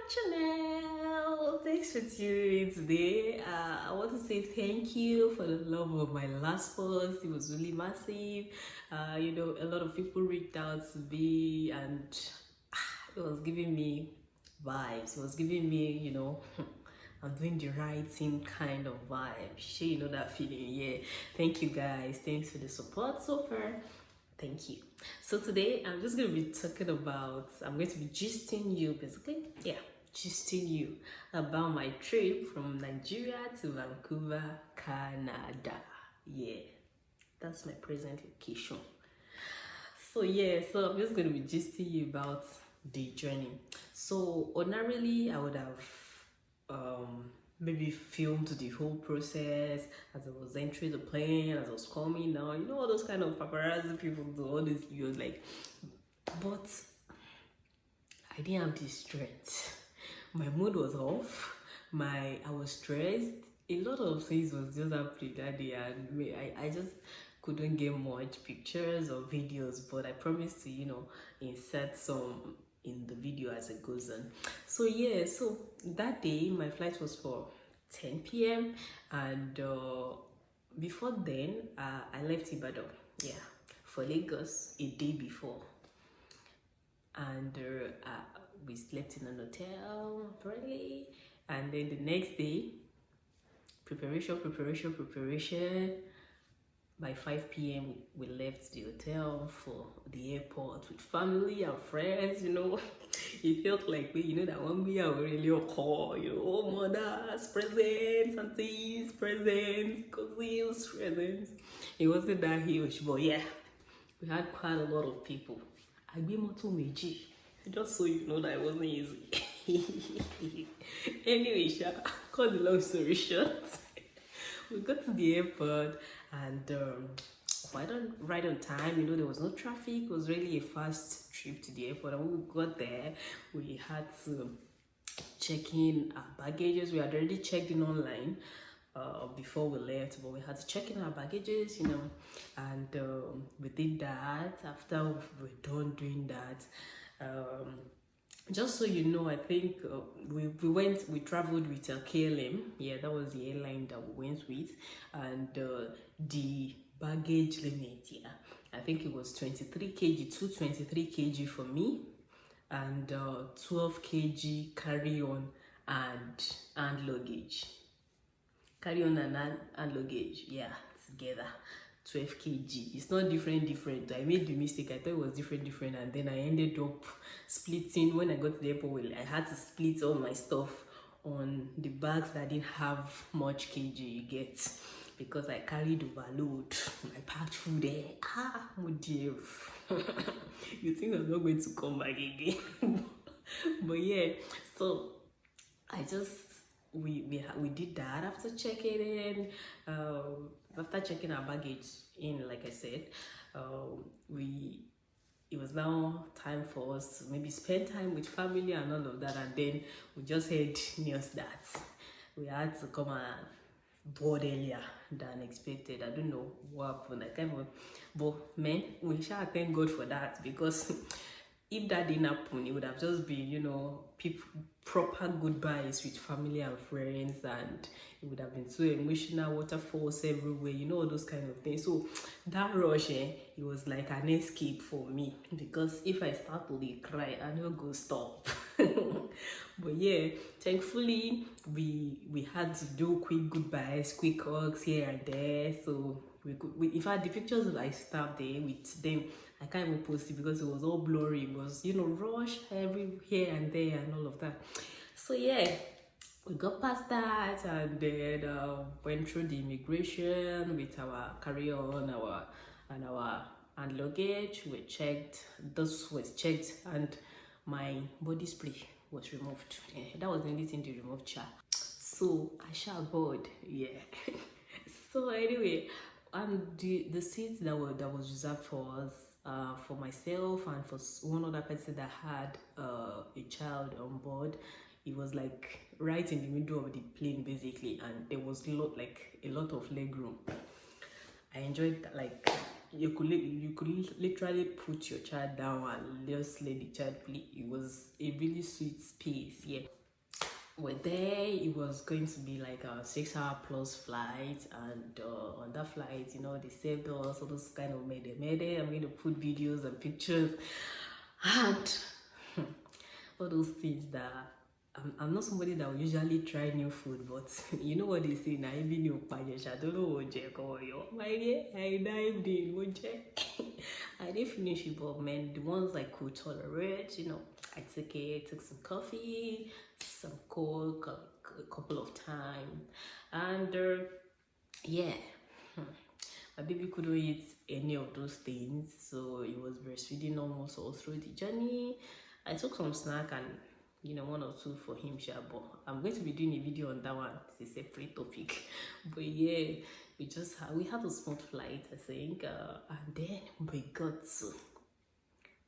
channel. Thanks for tuning in today. I want to say thank you for the love of my last post. It was really massive. A lot of people reached out to me and it was giving me vibes. It was giving me, I'm doing the right thing kind of vibe. Sure, you know that feeling. Yeah. Thank you guys. Thanks for the support so far. Thank you. So today I'm just going to be talking about, I'm going to be gisting you basically. Yeah, gisting you about my trip from Nigeria to Vancouver, Canada. Yeah, that's my present location. So yeah, so I'm just going to be gisting you about the journey. So ordinarily I would have maybe filmed the whole process as I was entering the plane, as I was coming down, all those kind of paparazzi people do all these videos, like, but I didn't have the strength. My mood was off. I was stressed. A lot of things was just happening that day, and I just couldn't get much pictures or videos, but I promised to, insert some in the video as it goes on. So yeah, so that day my flight was for 10 p.m. and before then I left Ibadan, yeah, for Lagos a day before, and we slept in an hotel apparently, and then the next day preparation. By 5 p.m. we left the hotel for the airport with family and friends. It felt like that one we are really a call, oh, mothers, presents, aunties, presents, cousins, presents. It wasn't that huge, but yeah, we had quite a lot of people. I be moto meji, just so you know that it wasn't easy. Anyway, cut the long story short. We got to the airport and right on time. There was no traffic. It was really a fast trip to the airport. And when we got there, we had to check in our baggages. We had already checked in online before we left, but we had to check in our baggages, and we did that. After we were done doing that, just so you know, I think we traveled with KLM. Yeah, that was the airline that we went with, and the baggage limit, yeah, I think it was 23 kg, 223 kg for me, and 12 kg carry-on and luggage. Carry-on and luggage, yeah, together. 12 kg. It's not different. I made the mistake. I thought it was different, and then I ended up splitting. When I got to the airport, I had to split all my stuff on the bags that didn't have much kg, you get, because I carried overload. I packed food there. Oh dear. You think I'm not going to come back again? But yeah, so I just we did that after checking in. After checking our baggage in, like I said, it was now time for us to maybe spend time with family and all of that, and then we just heard news that we had to come and board earlier than expected. I don't know what happened. I can't remember, but man, we shall thank God for that, because if that didn't happen, it would have just been, proper goodbyes with family and friends, and it would have been so emotional, waterfalls everywhere, all those kind of things. So that rush, it was like an escape for me, because if I start to cry, I don't go stop. But yeah, thankfully we had to do quick goodbyes, quick hugs here and there. So in fact, the pictures that I snapped there with them, I can't even post it because it was all blurry. It was, rush every here and there and all of that. So yeah, we got past that, and then went through the immigration with our carry-on, and luggage. We checked. This was checked, and my body spray was removed. Yeah, that was the only thing to remove, so I shall board. Yeah. So anyway, and the seats that was reserved for us, for myself and for one other person that had a child on board, it was like right in the middle of the plane basically, and there was a lot of leg room. I enjoyed that. Like, you could literally put your child down and just let the child play. It was a really sweet space. Yeah, we're there. It was going to be like a 6 hour plus flight, and on that flight, you know, they saved us all those kind of made. I'm going to put videos and pictures and all those things that I'm not somebody that will usually try new food, but you know what they say now, even new panish, I don't know what my dear, I dived in, I didn't finish it, but man, the ones I could tolerate, you know, I took some coffee, some coke, a couple of times, and yeah, my baby couldn't eat any of those things, so it was breastfeeding almost all through the journey. I took some snack and, you know, 1 or 2 for him, but I'm going to be doing a video on that one. It's a separate topic. But yeah, we had a smooth flight, I think, and then we got to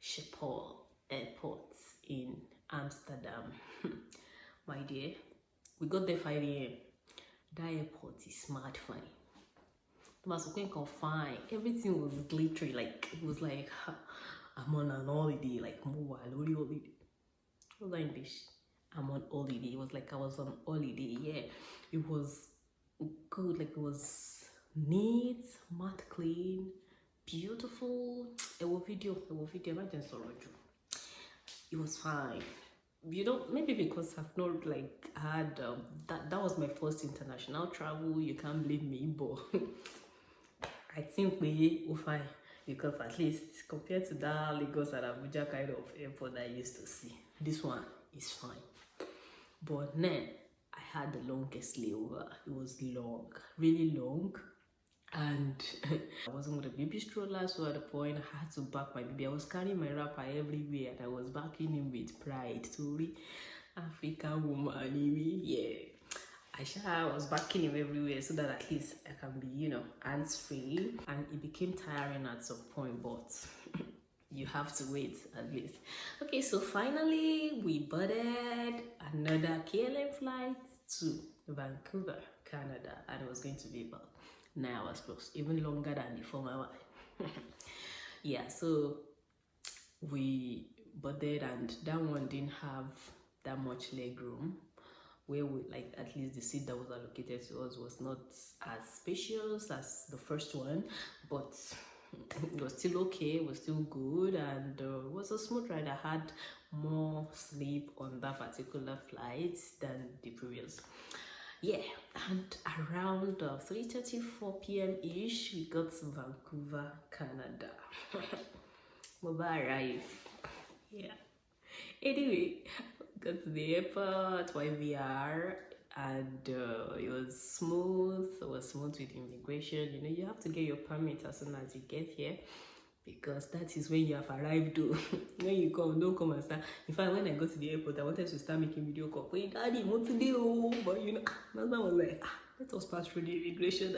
Schiphol Airport in Amsterdam. My dear, we got there 5 a.m. That airport is mad fine. Fine. Everything was glittery, like it was like I'm on an holiday, like holiday. What was that English? I'm on holiday. It was like I was on holiday. Yeah, it was good. Like it was neat, matte clean, beautiful. It was video. Imagine Soroju. It was fine. You know, maybe because I've not like had that was my first international travel. You can't blame me, but I think we will fine, because at least compared to that Lagos and Abuja kind of airport that I used to see, this one is fine. But then I had the longest layover. It was long, really long, and I wasn't with a baby stroller, so at the point I had to back my baby. I was carrying my wrapper everywhere, and I was backing him with pride. Sorry, African woman, yeah. I was backing him everywhere so that at least I can be, you know, hands-free. And it became tiring at some point, but you have to wait at least. Okay, so finally we boarded another KLM flight to Vancouver, Canada, and it was going to be about 9 hours plus, even longer than the former one. Yeah, so we boarded, and that one didn't have that much leg room, where we, like, at least the seat that was allocated to us was not as spacious as the first one, but it was still okay, it was still good, and it was a smooth ride. I had more sleep on that particular flight than the previous. Yeah, and around 3:34 p.m. ish, we got to Vancouver, Canada. Mobile arrived. Yeah. Anyway, got to the airport, YVR, and it was smooth. It was smooth with immigration. You know, you have to get your permit as soon as you get here, because that is when you have arrived. When you come, don't come and start. In fact, when I got to the airport, I wanted to start making video call. Wait, Daddy, what to do? But you know, my husband was like, let us pass through the immigration.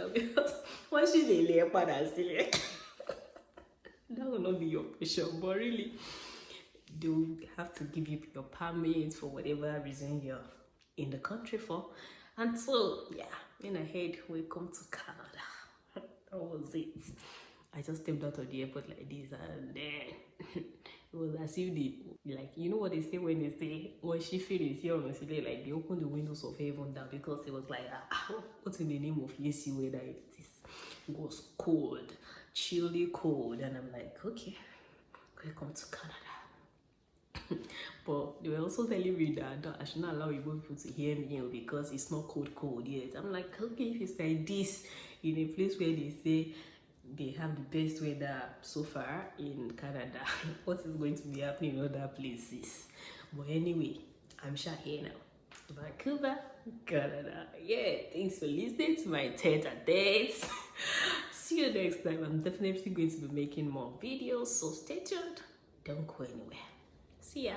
Why should they lay apart and say that will not be your pressure, but really, they'll have to give you your permits for whatever reason you're in the country for. And so, yeah, in ahead, welcome to Canada. That was it. I just stepped out of the airport like this, and then it was as if they, like, you know what they say when they say, when she is here on the ceiling, like they open the windows of heaven down, because it was like, what's in the name of Yesi weather it is? It was cold, chilly cold, and I'm like, okay, welcome to Canada. But they were also telling me that I should not allow Igbo people to hear me, because it's not cold yet. I'm like, okay, if it's like this in a place where they say they have the best weather so far in Canada, what is going to be happening in other places? But anyway, I'm sure here now. Vancouver, Canada. Yeah, thanks for listening to my tete-a-tete. See you next time. I'm definitely going to be making more videos, so stay tuned. Don't go anywhere. See ya.